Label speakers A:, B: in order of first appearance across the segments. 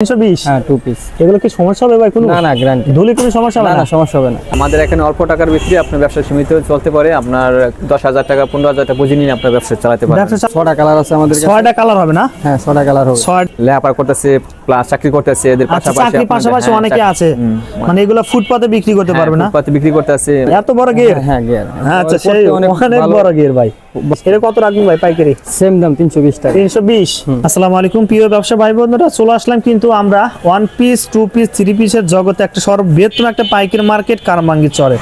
A: 320
B: হ্যাঁ 2 পিস।
A: এগুলো কি সমস্যা হবে ভাই? কোনো
B: না গ্যারান্টি।
A: ধুলে কোনো সমস্যা হবে
B: না
A: না?
B: সমস্যা হবে না।
C: আমাদের এখানে অল্প টাকার ভিতরে আপনার ব্যবসা সীমিত চলতে পারে। আপনার 10,000 টাকা 15,000 টাকা পুঁজি নিয়ে আপনার ব্যবসা চালাতে পারেন।
A: ব্যবসা
B: 6টা কালার আছে আমাদের কাছে।
A: 6টা কালার হবে না?
B: হ্যাঁ 6টা কালার হবে।
A: 6
C: লেখাপড়া করতেছে প্লাস চাকরি করতেছে, এদের
A: আচ্ছা,
C: পাশাপাশি
A: চাকরির পাশাপাশি অনেকে আছে মানে এগুলো ফুটপাতে বিক্রি করতে পারবে না?
C: ফুটপাতে বিক্রি করতেছে।
A: এত বড় গিয়ার?
B: হ্যাঁ গিয়ার।
A: আচ্ছা, সেই অনেক বড় গিয়ার ভাই। এটা কত রাখবেন ভাই পাইকারি?
B: সেম দাম 320 টাকা।
A: 320। আসসালামু আলাইকুম প্রিয় ব্যবসা ভাই বোনেরা, চলে আসলাম কিন্তু আমরা 1 পিস 2 পিস 3 পিসের জগতে একটা সর্ববৃহৎ একটা পাইকারি মার্কেট কারমাঙ্গি চরে।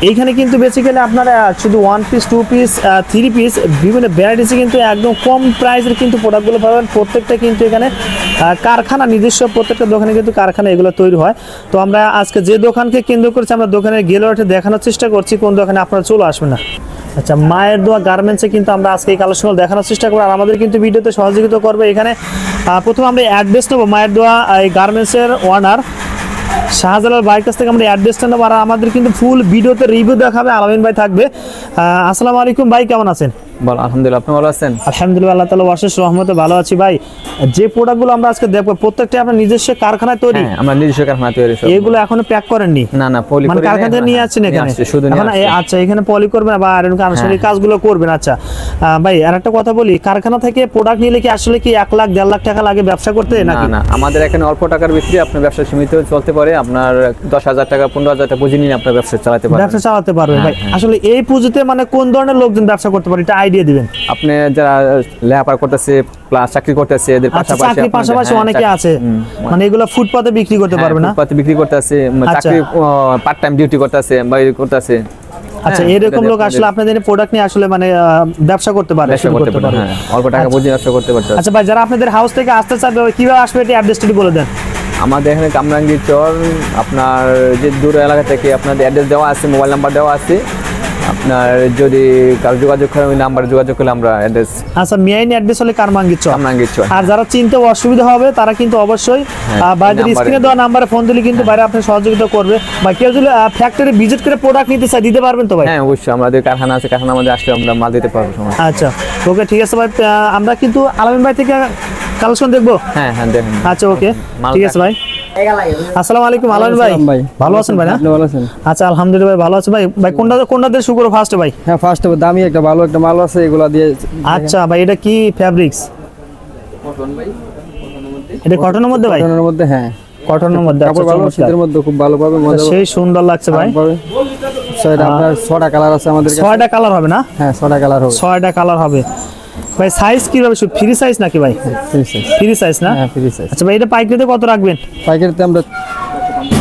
A: এইখানে কিন্তু বেসিক্যালি আপনারা শুধু 1 পিস 2 পিস 3 পিস বিভিন্ন ভ্যারাইটিসে কিন্তু একদম কম প্রাইসের কিন্তু প্রোডাক্টগুলো পাবেন। প্রত্যেকটা কিন্তু এখানে কারখানা, নিজস্ব প্রত্যেকটা দোকানে কিন্তু কারখানা এগুলো তৈরি হয়। তো আমরা আজকে যে দোকানকে কেন্দ্র করেছি আমরা দোকানের গেলোয়াটে দেখানোর চেষ্টা করছি কোন দোকানে আপনারা চলে আসবেন না। আচ্ছা, মায়ের দোয়া গার্মেন্টসে কিন্তু আমরা আজকে এই কালেকশন দেখানোর চেষ্টা করবো। আর আমাদের কিন্তু ভিডিওতে সহযোগিতা করবে এখানে প্রথমে আমরা অ্যাড্রেস নেবো। মায়ের দোয়া এই গার্মেন্টসের ওনার শাহজালাল ভাইয়ের কাছ থেকে আমরা অ্যাড্রেসটা নেবো। আর আমাদের কিন্তু ফুল ভিডিওতে রিভিউ দেখাবে, আলামিন ভাই থাকবে। আসসালামু আলাইকুম ভাই, কেমন আছেন?
C: বল আলহামদুলিল্লাহ, আপনি ভালো আছেন?
A: আলহামদুলিল্লাহ, আল্লাহ তাআলা অশেষ রহমতে ভালো আছি ভাই। যে প্রোডাক্টগুলো আমরা আজকে দেখবো প্রত্যেকটা আপনার নিজস্ব কারখানায় তৈরি?
C: হ্যাঁ, আমরা নিজস্ব কারখানা তৈরি।
A: এগুলো এখনো প্যাক করেননি?
C: না পলি
A: মানে
C: করে
A: কারখানা থেকে নিয়ে আসছেন এখানে?
C: শুধু নিয়ে আসছে।
A: আচ্ছা, এখানে পলি করবেন বা এরকম আনুষঙ্গিক কাজগুলো করবেন। আচ্ছা ভাই, আর একটা কথা বলি, কারখানা থেকে প্রোডাক্ট নিলে কি আসলে কি 1 লাখ 1.5 লাখ টাকা লাগে ব্যবসা করতে নাকি?
C: না, আমাদের এখানে অল্প টাকার ভিতরে আপনার ব্যবসা সীমিত চলতে পারে। আপনার 10,000 টাকা 15,000 টাকা পুঁজি নিয়ে আপনার ব্যবসা চালাতে পারেন।
A: ব্যবসা চালাতে পারবে ভাই। আসলে এই পুঁজিতে মানে কোন ধরনের লোকজন ব্যবসা করতে পারে এটা আইডিয়া দিবেন।
C: আপনি যারা লেখাপড়া করতেছে প্লাস চাকরি করতেছে, এদের পাশাপাশি
A: চাকরির পাশাপাশি অনেকে আছে মানে এগুলো ফুটপাতে বিক্রি করতে পারবে না?
C: ফুটপাতে বিক্রি করতেছে, চাকরি পার্ট টাইম ডিউটি করতেছে, বাইরে করতেছে।
A: আচ্ছা, এরকম লোক আসলে আপনাদের প্রোডাক্ট নিয়ে আসলে মানে ব্যবসা করতে পারে, শুরু করতে পারে।
C: হ্যাঁ, অল্প টাকা পুঁজি ব্যবসা করতে পারবে।
A: আচ্ছা ভাই, যারা আপনাদের হাউস থেকে আসতে চাইবে কিভাবে আসবে এটা অ্যাড্রেসটি বলে দেন।
C: আমাদের এখানে কামরাঙ্গি চর, আপনার যে দূর এলাকা থেকে আপনাদের অ্যাড্রেস দেওয়া আছে, মোবাইল নাম্বার দেওয়া আছে। আপনার যদি কারো যোগাযোগ করে ওই নাম্বারে যোগাযোগ করলে আমরা অ্যাড্রেস।
A: আচ্ছা, মেইন অ্যাড্রেস হলো কামরাঙ্গি চর।
C: আর
A: যারা চিনতে অসুবিধা হবে তারা কিন্তু অবশ্যই বাইরের স্ক্রিনে দেওয়া নাম্বারে ফোন দিলে কিন্তু বাইরে আপনি সহযোগিতা করবে। বা কেউ যদি ফ্যাক্টরি ভিজিট করে প্রোডাক্ট নিতে চায় দিতে পারবেন তো ভাই?
C: হ্যাঁ অবশ্যই, আমাদের কারখানা আছে, কারখানার মধ্যে আসলে আমরা মাল দিতে পারবো।
A: আচ্ছা ওকে, ঠিক আছে ভাই। আমরা কিন্তু আলামিন ভাই থেকে কালেকশন দেখবো।
C: হ্যাঁ দেখেন।
A: আচ্ছা ওকে, ঠিক আছে ভাই। আসসালামু আলাইকুম আলামিন ভাই, ভালো আছেন ভাই? না
B: আপনি ভালো আছেন?
A: আচ্ছা আলহামদুলিল্লাহ ভালো আছে ভাই। ভাই কোনটা দিয়ে শুরু করব ফার্স্টে ভাই?
B: হ্যাঁ ফার্স্ট দামি একটা ভালো একটা মাল আছে, এগুলা দিয়ে।
A: আচ্ছা ভাই, এটা কি ফেব্রিক্স?
C: কটন ভাই,
A: এটা কটনের মধ্যে ভাই?
B: কটনের মধ্যে, হ্যাঁ
A: কটনের মধ্যে।
B: কাপড় ভালো, শীতের মধ্যে খুব ভালো পাবে, মজা
A: সেই সুন্দর লাগছে ভাই।
B: সেটা আপনার 6টা কালার আছে আমাদের কাছে।
A: 6টা কালার হবে না?
B: হ্যাঁ 6টা কালার হবে।
A: 6টা কালার হবে ভাই। সাইজ কি হবে? ফ্রি সাইজ নাকি ভাই? ফ্রি সাইজ না?
B: হ্যাঁ ফ্রি সাইজ।
A: আচ্ছা ভাই, এটা পাইকারিতে কত রাখবেন?
B: পাইকারিতে আমরা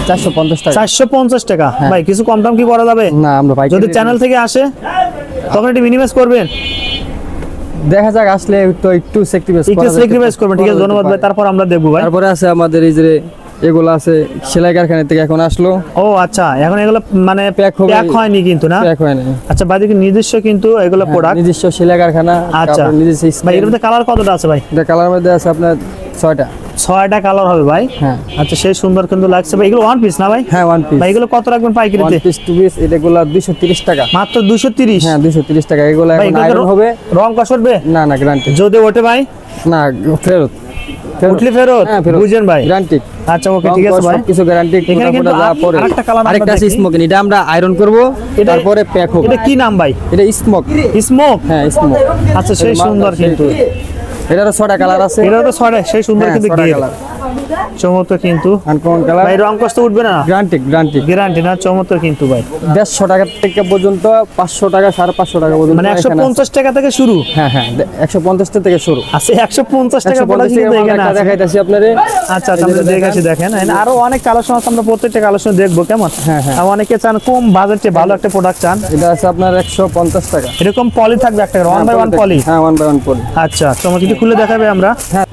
B: 450 টাকা।
A: 450 টাকা ভাই, কিছু কম দাম কি করা যাবে?
B: না আমরা পাইকারি,
A: যদি চ্যানেল থেকে আসে তখন একটু মিনিমাইজ করবেন।
B: দেখা যাক আসলে তো একটু স্যাক্রিফাইস
A: করবেন। ঠিক আছে, ধন্যবাদ ভাই। তারপর আমরা দেখবো ভাই।
B: তারপরে আছে আমাদের এই যে এগুলো আছে সেলাই কারখানা থেকে এখন আসলো।
A: ও আচ্ছা, এখন এগুলো মানে প্যাক হয়নি কিন্তু না?
B: প্যাক হয়নি।
A: আচ্ছা ভাই, দেখি নিজস্ব কিন্তু এগুলো প্রোডাক্ট,
B: নিজস্ব সেলাই কারখানা।
A: আচ্ছা
B: নিজস্ব
A: ভাই, এর মধ্যে কালার কতটা আছে ভাই?
B: এটা কালার মধ্যে আছে আপনার 6টা।
A: 6টা কালার হবে ভাই?
B: হ্যাঁ।
A: আচ্ছা, সেই সুন্দর কিন্তু লাগছে ভাই। এগুলো ওয়ান পিস না ভাই?
B: হ্যাঁ ওয়ান পিস
A: ভাই। এগুলো কত রাখবেন পাইকারিতে?
B: 1 পিস 2 পিস এগুলো 230 টাকা
A: মাত্র 230?
B: হ্যাঁ 230 টাকা। এগুলো এখন আয়রন হবে।
A: রং কষবে
B: না গ্যারান্টি।
A: যদি ওঠে ভাই?
B: না ফেরত।
A: উঠলে ফেরত? বুঝেন ভাই,
B: গ্যারান্টি।
A: আচ্ছা ওকে, ঠিক আছে ভাই।
B: সবকিছু গ্যারান্টি।
A: এখানে কিন্তু আরেকটা কালার,
B: আরেকটা আছে স্মোকিং। এটা আমরা আয়রন করব, তারপরে প্যাক হবে।
A: এটা কি নাম ভাই?
B: এটা স্মোক।
A: স্মোক?
B: হ্যাঁ স্মোক।
A: আচ্ছা, সেই সুন্দর কিন্তু।
B: এটারও 6টা কালার আছে।
A: এটা তো 6টা, সেই সুন্দর কিন্তু
B: কালার।
A: চমৎকার কিন্তু।
B: আনকমন কালার
A: ভাই, রং কষ্ট উঠবে না? গ্যারান্টি না? চমৎকার কিন্তু ভাই।
B: 150 টাকা থেকে পর্যন্ত 500 টাকা 550 টাকা পর্যন্ত,
A: মানে 150 টাকা থেকে শুরু?
B: হ্যাঁ 150 টাকা থেকে শুরু।
A: আচ্ছা 150 টাকা প্রোডাক্ট কিন্তু এখানে আছে।
B: দেখাইতাছি আপনারে।
A: আচ্ছা আমরা দেখাচ্ছি, দেখেন আরো অনেক কালেকশন আছে, আমরা প্রত্যেকটা কালেকশন দেখবো কেমন।
B: হ্যাঁ
A: অনেকে চান কম বাজেটে ভালো একটা প্রোডাক্ট চান।
B: এটা আছে আপনার 150 টাকা।
A: এরকম পলি থাকবে একটা 1 বাই 1 পলি?
B: হ্যাঁ 1 বাই 1 পলি।
A: আচ্ছা, তোমাকে কি খুলে দেখাবে আমরা?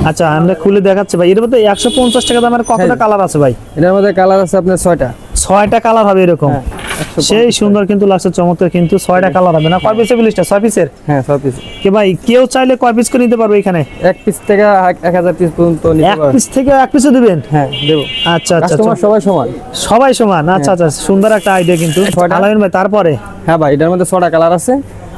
A: আচ্ছা আমরা খুলে দেখাচ্ছি ভাই। এর মধ্যে 150 টাকা দামের কতটা কালার আছে ভাই?
B: এটার মধ্যে কালার আছে আপনার 6টা।
A: 6টা কালার হবে এরকম? সেই সুন্দর কিন্তু লাগছে, চমৎকার কিন্তু। 6টা কালার হবে না? কয় পিসের বিলিশটা? 6 পিসের?
B: হ্যাঁ 6 পিস।
A: কি ভাই, কেউ চাইলে কয় পিস করে নিতে পারবে এখানে?
B: 1 পিস থেকে 1000 পিস পর্যন্ত নিতে পারবে।
A: 1 পিস থেকে 1 পিসও দিবেন?
B: হ্যাঁ দেব।
A: আচ্ছা
B: কাস্টমার সবাই সমান।
A: সবাই সমান? আচ্ছা সুন্দর একটা আইডিয়া কিন্তু আলামিন ভাই। তারপরে
B: হ্যাঁ ভাই, এটার মধ্যে 6টা কালার আছে।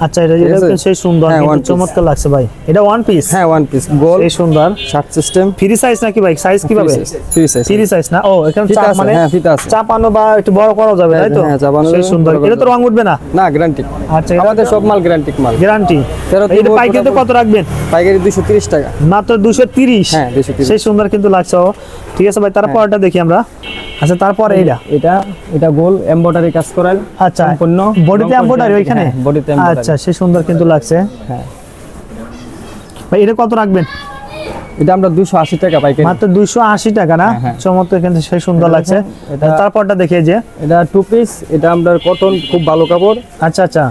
A: আচ্ছা এটা
B: ঠিক আছে?
A: সেই সুন্দর
B: হ্যাঁ,
A: কিন্তু
B: one piece।
A: চমৎকার লাগছে ভাই। এটা ওয়ান পিস?
B: হ্যাঁ ওয়ান পিস গোল
A: সেই সুন্দর।
B: শার্ট সিস্টেম
A: ফ্রি সাইজ নাকি ভাই? সাইজ কিভাবে?
B: ফ্রি সাইজ
A: ফ্রি সাইজ না? ও এখানে
B: ফিতা
A: চাপ
B: আছে,
A: মানে
B: হ্যাঁ, ফিতা আছে।
A: চাপানো বা একটু বড় করা যাবে তাই তো?
B: হ্যাঁ, চাপানো
A: সেই
B: যাবে,
A: সুন্দর।
B: বড় করা
A: এটা তো রং উঠবে না?
B: না গ্যারান্টি।
A: আচ্ছা এটা
B: আমাদের সব মাল গ্যারান্টি মাল।
A: গ্যারান্টি।
B: ফেরত
A: এটা
B: দিব,
A: পাইকারিতে কত রাখবেন?
B: পাইকারি 230 টাকা।
A: মাত্র 230?
B: হ্যাঁ, 230।
A: সেই সুন্দর কিন্তু লাগছে। ও ঠিক আছে ভাই, তারপরটা দেখি আমরা। আচ্ছা তারপর এইটা
B: এটা গোল এমব্রয়ডারি কাজ করাল।
A: আচ্ছা
B: সম্পূর্ণ
A: বডিতে এমব্রয়ডারি ওইখানে?
B: হ্যাঁ, বডিতে
A: আচ্ছা
B: এমব্রয়ডারি।
A: সেই সুন্দর কিন্তু লাগছে।
B: হ্যাঁ
A: ভাই এটা কত রাখবেন?
B: এটা আমরা 280 টাকা পাইকারি।
A: মাত্র 280 টাকা না?
B: হ্যাঁ।
A: চমৎকার কিন্তু সেই সুন্দর লাগছে।
B: এটা-
A: তারপরটা দেখি এই যে।
B: এটা টু পিস, এটা আমরা কটন, খুব ভালো কাপড়।
A: আচ্ছা আচ্ছা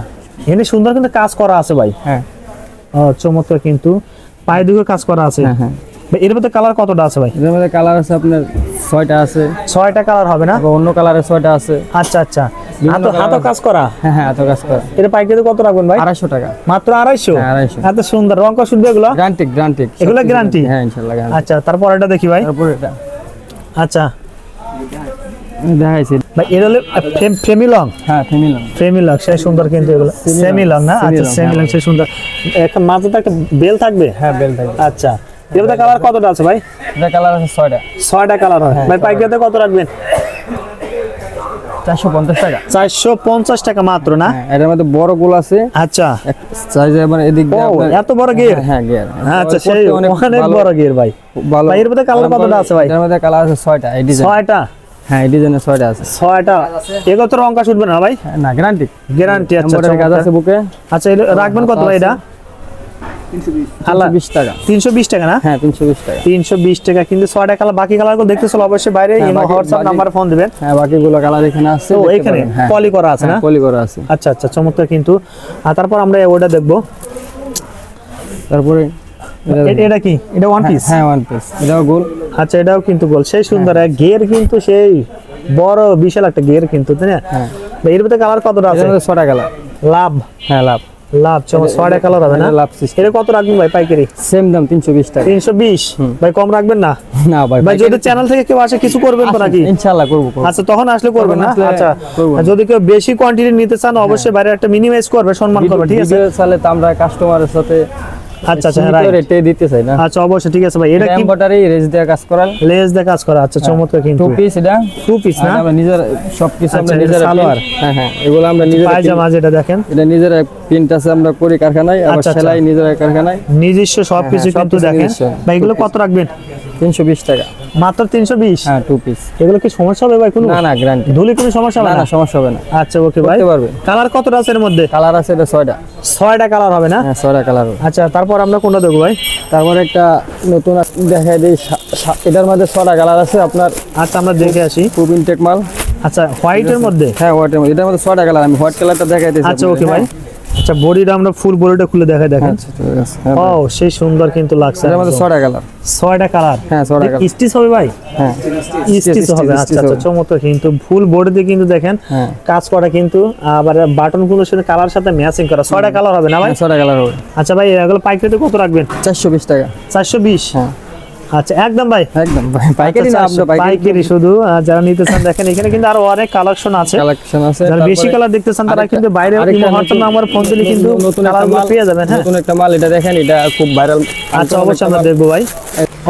A: এখানে সুন্দর কিন্তু কাজ করা আছে ভাই।
B: হ্যাঁ
A: ও চমৎকার কিন্তু পায়ে দুটো কাজ করা আছে।
B: হ্যাঁ হ্যাঁ।
A: ভাই এর মধ্যে কালার কতটা আছে ভাই?
B: এর মধ্যে কালার আছে আপনার 6টা আছে,
A: 6টা কালার হবে না?
B: আবার অন্য কালারের 6টা আছে।
A: আচ্ছা আচ্ছা
B: বিভিন্ন
A: হাতে
B: colour
A: কাজ করা।
B: হ্যাঁ হ্যাঁ, এত কাজ করা।
A: এটা পাইকারি কত রাখবেন ভাই?
B: 250 টাকা।
A: মাত্র 250?
B: হ্যাঁ, 250।
A: এত সুন্দর রং করা শুধু এগুলো?
B: গ্যারান্টি
A: এগুলো guarantee?
B: হ্যাঁ ইনশাআল্লাহ গ্যারান্টি।
A: আচ্ছা তারপর এটা দেখি ভাই।
B: তারপর এটা
A: আচ্ছা
B: দেখাইছি।
A: ভাই এর হলে ফেমি লং?
B: হ্যাঁ ফ্যামিলি।
A: ফেমি লং সেই সুন্দর কিন্তু এগুলো সেমি লং না? আচ্ছা
B: Semi-long,
A: সেমি লং সেই সুন্দর। একটা মাঝে একটা বেল থাকবে?
B: হ্যাঁ বেল থাকবে।
A: আচ্ছা এর মধ্যে কালার কতটা আছে ভাই?
B: এটা কালার আছে 6টা।
A: 6টা কালার হয়। ভাই পাইকারিতে কত রাখবেন?
B: 450 টাকা।
A: 450 টাকা মাত্র না?
B: হ্যাঁ, এটার মধ্যে বড় গোল আছে,
A: আচ্ছা
B: সাইজে মানে এদিক দিয়ে
A: ও
B: আপনার-
A: এত বড় গিয়ার?
B: হ্যাঁ গিয়ার।
A: আচ্ছা সেই অনেক বড় গিয়ার ভাই।
B: ভালো।
A: ভাই, এর মধ্যে colour কতটা আছে ভাই?
B: এর মধ্যে কালার আছে 6টা, এই ডিজাইন।
A: 6টা?
B: হ্যাঁ এই ডিজাইনের 6টা আছে।
A: 6টা এগুলো তো রং কাজ উঠবে না ভাই?
B: হ্যাঁ, না গ্যারান্টি।
A: গ্যারান্টি। আচ্ছা
B: এমব্রয়ডারি কাজ আছে বুকে।
A: আচ্ছা এটা রাখবেন কত ভাই এটা?
B: 320 টাকা।
A: 320 টাকা না?
B: হ্যাঁ 320 টাকা।
A: 320 টাকা কিন্তু 6টা কালার। বাকি কালারগুলো দেখতে চলো অবশ্যই বাইরে
B: হ্যাঁ,
A: ইমো
B: বাকি-
A: হোয়াটসঅ্যাপ
B: বাকি-
A: নাম্বারে ফোন দিবেন।
B: হ্যাঁ বাকিগুলো কালার এখানে আছে,
A: তো
B: দেখতে
A: এখানে
B: পারেন। হ্যাঁ
A: পলি করা আছে না?
B: পলি করা আছে।
A: আচ্ছা আচ্ছা চমৎকার কিন্তু। আর তারপর আমরা ওটা দেখবো।
B: তারপরে
A: এটা কি? এটা ওয়ান পিস?
B: হ্যাঁ ওয়ান পিস, এটাও গোল।
A: আচ্ছা এটাও কিন্তু গোল সেই সুন্দর। গিয়ার কিন্তু সেই বড় বিশাল একটা গিয়ার কিন্তু তাই না?
B: হ্যাঁ
A: ভাই, এর মধ্যে কালার কতটা আছে?
B: এটার মধ্যে 6টা কালার।
A: লাভ
B: হ্যাঁ লাভ।
A: লাভ 6টা কালার হবে না?
B: এটা লাভ সিস্টেম।
A: এটা কত রাখবেন ভাই পাইকারি?
B: সেম দাম 320 টাকা।
A: 320? ভাই কম রাখবেন না?
B: না ভাই
A: ভাই যদি চ্যানেল থেকে কেউ আসে কিছু করবেন তো নাকি?
B: ইনশাআল্লাহ করব।
A: আচ্ছা তখন আসলে করবেন না?
B: তখন আসলে
A: আচ্ছা
B: করবো।
A: যদি কেউ বেশি কোয়ান্টিটি নিতে চান অবশ্যই বাইরে একটা মিনিমাইজ করবে, সম্মান করবে, ঠিক আছে?
B: ভিডিও চালে তো আমরা কাস্টমারের সাথে
A: আচ্ছা আচ্ছা
B: সীমিত
A: রাইট।
B: রেটে দিতে চাই না।
A: আচ্ছা অবশ্যই ঠিক আছে ভাই। এটা
B: এটা
A: কি
B: এমব্রয়ডারি রেজ দিয়ে কাজ করাল।
A: লেস দিয়ে কাজ করা? আচ্ছা চমৎকার কিন্তু।
B: টু পিস এটা।
A: টু পিস না?
B: আর আমরা নিজের সবকিছু
A: আচ্ছা,
B: আমরা
A: এটা
B: নিজের
A: সালোয়ার?
B: হ্যাঁ হ্যাঁ, এগুলো আমরা নিজের
A: পায়জামা যেটা দেখেন
B: এটা নিজের প্রিন্ট আছে, আমরা করি কারখানায়, আবার
A: আচ্ছা, আচ্ছা।
B: সেলাই নিজের কারখানায়।
A: নিজস্ব সবকিছু
B: হ্যাঁ,
A: কিন্তু
B: সবকিছু
A: দেখেন।
B: নিজস্ব।
A: ভাই এগুলো কত রাখবেন?
B: 320 টাকা।
A: মাত্র 320?
B: হ্যাঁ টু পিস।
A: এগুলো কি সমস্যা হবে ভাই কোনো?
B: না না গ্যারান্টি।
A: ধুলি কোনো সমস্যা হবে
B: না
A: না?
B: না সমস্যা হবে না,
A: আচ্ছা ওকে ভাই।
B: করতে পারবে।
A: কালার কতটা আছে এর মধ্যে?
B: কালার আছে এটা 6টা।
A: 6টা কালার হবে না?
B: হ্যাঁ 6টা কালার।
A: আচ্ছা তারপর আমরা কোনটা দেখবো ভাই?
B: তারপরে একটা নতুন দেখাই দিই, এটার মধ্যে 6টা কালার আছে আপনার।
A: আচ্ছা আমরা দেখে আসি।
B: খুব ইনটেক মাল।
A: আচ্ছা হোয়াইটের মধ্যে?
B: হ্যাঁ হোয়াইটের মধ্যে, এটার মধ্যে 6টা কালার। আমি হোয়াইট কালারটা দেখাই দিচ্ছি।
A: আচ্ছা ওকে ভাই। আচ্ছা বডিটা আমরা ফুল বডিটা খুলে দেখাই দেখেন।
B: আচ্ছা ঠিক আছে। হ্যাঁ
A: ও সেই সুন্দর কিন্তু লাগছে।
B: এটার মধ্যে 6টা কালার।
A: 6টা কালার?
B: হ্যাঁ 6টা কালার।
A: স্টিচ হবে ভাই?
B: হ্যাঁ
A: স্টিচ হবে? আচ্ছা আচ্ছা চমৎকার কিন্তু ফুল বডিতে কিন্তু দেখেন
B: হ্যাঁ।
A: কাজ করা কিন্তু, আবার বাটন গুলোর সাথে কালার সাথে ম্যাচিং করা। 6টা কালার হবে না ভাই?
B: 6টা কালার হবে।
A: আচ্ছা ভাই এগুলো পাইকারিতে কত রাখবেন?
B: 420 টাকা।
A: 420?
B: হ্যাঁ
A: আচ্ছা একদম ভাই।
B: একদম পাইকারি না,
A: আচ্ছা,
B: আমরা
A: পাইকারি শুধু। যারা নিতে চান দেখেন এখানে কিন্তু আরো অনেক কালেকশন আছে।
B: কালেকশন আছে।
A: যারা বেশি
B: তারপরে
A: কালার দেখতে চান তারা
B: আরেকটা-
A: কিন্তু বাইরে
B: আরেকটা
A: ইমো হোয়াটসঅ্যাপ নাম্বার ফোন দিলে কিন্তু
B: নতুন একটা
A: কালারগুলো
B: মাল
A: পেয়ে যাবেন। হ্যাঁ
B: নতুন একটা মাল, এটা দেখেন, এটা খুব ভাইরাল।
A: আচ্ছা অবশ্যই আমরা দেখবো ভাই।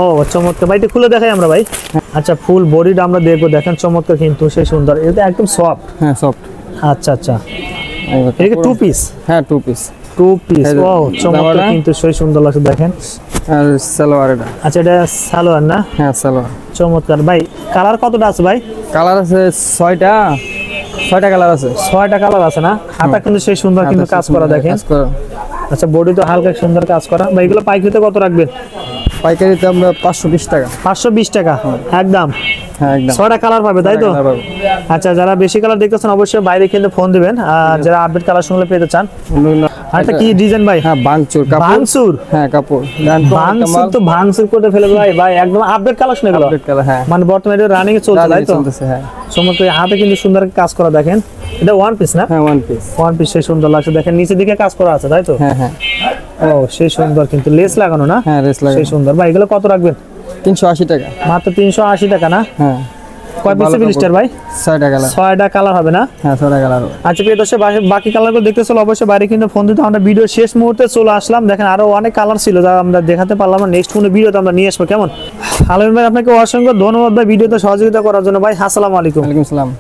A: ও চমৎকার ভাই, এটা খুলে দেখাই আমরা ভাই। আচ্ছা ফুল বডিটা আমরা দেখবো, দেখেন চমৎকার কিন্তু সেই সুন্দর। এটা একদম সফট।
B: হ্যাঁ সফট।
A: আচ্ছা আচ্ছা এটা টু পিস?
B: হ্যাঁ টু পিস।
A: টু পিস
B: এই যে
A: ও চমৎকার
B: জামাটা।
A: কিন্তু সেই সুন্দর লাগছে দেখেন।
B: আর সালোয়ার এটা।
A: আচ্ছা এটা সালোয়ার না?
B: হ্যাঁ সালোয়ার।
A: চমৎকার ভাই। কালার কতটা আছে ভাই?
B: কালার আছে 6টা। 6টা কালার আছে।
A: 6টা কালার আছে না? হাতা কিন্তু সেই সুন্দর কিন্তু কাজ করা দেখেন।
B: কাজ করা।
A: আচ্ছা বডি তো হালকা সুন্দর কাজ করা ভাই। এগুলো পাইকারিতে কত রাখবেন?
B: পাইকারিতে আমরা 520 টাকা।
A: 520 টাকা একদম?
B: হ্যাঁ একদম।
A: 6টা কালার পাবে তাই তো?
B: কালার পাবে।
A: আচ্ছা যারা বেশি কালার দেখতেছেন অবশ্যই বাইরে কিন্তু ফোন দিবেন, আর যারা আপডেট কালার শুনলে পেতে চান। আরেকটা কি ডিজাইন ভাই?
B: হ্যাঁ বাংচুর কাপড়।
A: ভাঙচুর?
B: হ্যাঁ কাপড়। দেন তো একটা
A: ভাঙচুর
B: মাল।
A: তো ভাঙচুর করে ফেলে ভাই। ভাই একদম আপডেট কালেকশন এগুলো?
B: Update colour. হ্যাঁ
A: মানে বর্তমানে রানিং এ চলছে তাই তো?
B: চলতেছে। হ্যাঁ
A: সমস্ত হাতে কিন্তু সুন্দর কাজ করা দেখেন। এটা ওয়ান পিস না?
B: হ্যাঁ ওয়ান পিস।
A: ওয়ান পিস সেই সুন্দর লাগছে দেখেন, নিচের দিকে কাজ করা আছে তাই তো?
B: হ্যাঁ হ্যাঁ
A: ও সেই সুন্দর কিন্তু লেস লাগানো না?
B: হ্যাঁ রেস লাগে।
A: সেই সুন্দর ভাই। এগুলো কত রাখবেন?
B: 380 টাকা।
A: মাত্র 380 টাকা না?
B: হ্যাঁ
A: কয় পিসের ব্লিস্টার ভাই?
B: 6টা কালার।
A: 6টা কালার হবে না?
B: হ্যাঁ 6টা কালার।
A: আচ্ছা প্রিয় দর্শক, বাকি কালারগুলো দেখতে চলো অবশ্যই বাইরে কিন্তু ফোন দিতে। আমরা ভিডিও শেষ মুহূর্তে চলে আসলাম। দেখেন আরো অনেক কালার ছিল যা আমরা দেখাতে পারলাম না, নেক্সট কোনো ভিডিওতে আমরা নিয়ে আসবো। কেমন? আলমিন ভাই আপনাকে অসংখ্য ধন্যবাদ ভাই ভিডিওতে সহযোগিতা করার জন্য ভাই। আসসালামু আলাইকুম।
B: ওয়ালাইকুম আসসালাম।